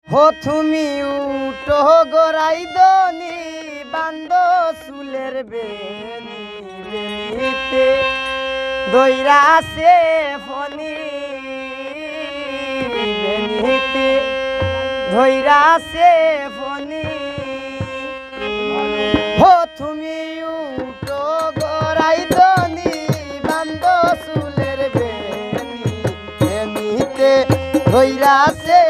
হো তুমি উটো গড়াই দনি বান্দ চুলের বেনি বেনিতে দইরা আছে ফনি বেনিতে ধইরা আছে ফনি হো তুমি উটো গড়াই দনি বান্দ চুলের বেনি বেনিতে ধইরা আছে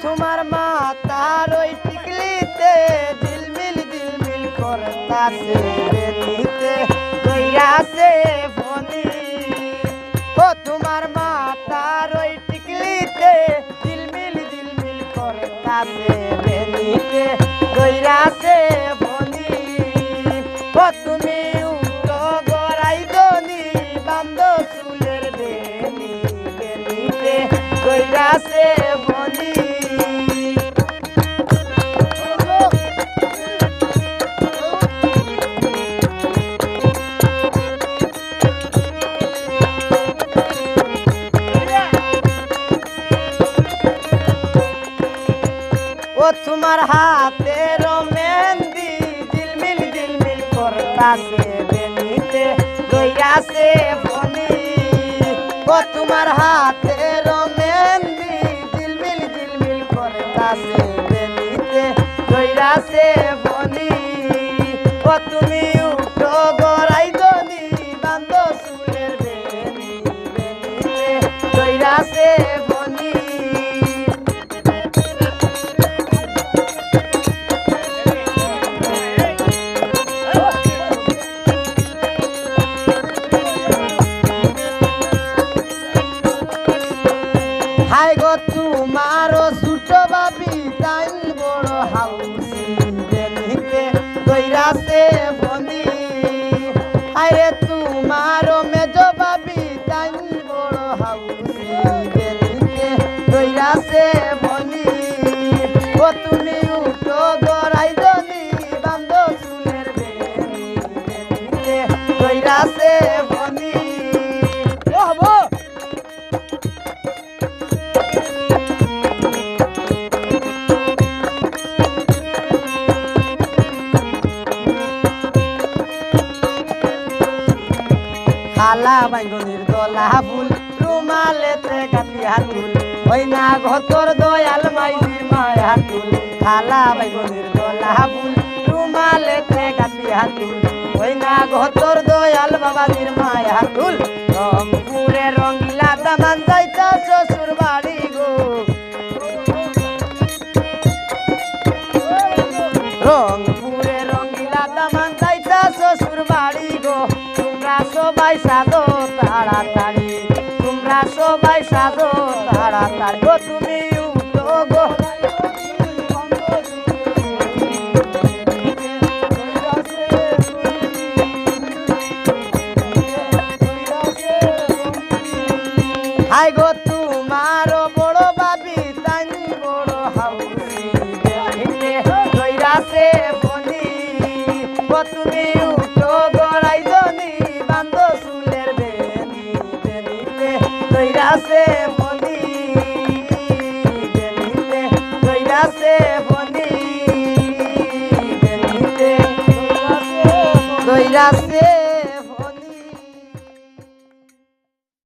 তোমার মাতার ওই টিকলিতে দিলমিল দিলমিল করতাছে বেনিতে কইরাছে ফনি ও তোমার মাতার ওই টিকলিতে দিলমিল দিলমিল করতাছে বেনিতে কইরাছে ফনি ও তুমি উটো গড়াই দনি বান্দ চুলের বেনি বেনিতে কইরাছে ফনি ও তোমার হাতের মেহেন্দি দিলমিল দিলমিল করতাছে বেনিতে কইরাছে ফনি ও তোমার হাতের মেহেন্দি দিলমিল দিলমিল করতাছে বেনিতে কইরাছে ফনি ও তুমি উটো গড়াই দনি বান্দ চুলের বেনি বেনিতে কইরাছে ফনি হাই গো তোমারও ছোট বাবি তাইন বড় হাউসি বেনিতে কইরাছে ফনি আরে তোমারও মেজ বাবি তাইন বড় হাউসি বেনিতে কইরাছে ফনি ও তুমি উটো গড়াই দনি বান্দ চুলের বেনি বেনিতে কইরাছে ফনি ও হবো খালা বাইগনির দলা ফুল রুমালেতে গাতিয়া তুল ওই না ঘতর দয়াল মাইজির মায়া তুল খালা বাইগনির দলা ফুল রুমালেতে গাতিয়া তুল ওই না ঘতর দয়াল বাবাজির মায়া তুল রংপুরে রঙিলা দামান যাইতা শ্বশুর বাড়ি গো রংপুরে রঙিলা দামান যাইতা শ্বশুর বাড়ি গো সবাই সাজো তাড়াতাড়ি তোমরা সবাই সাজো তাড়াতাড়ি গো তুমি উঠো গো হাই গো তোমার বড় বাবি তানি বড় হাউসি বেনিতে কইরাছে ফনি গো তুমি উঠো গড়াই দনি বান্দ চুলের বেনি বেনিতে কইরাছে ফনি বেনিতে কইরাছে ফনি বেনিতে কইরাছে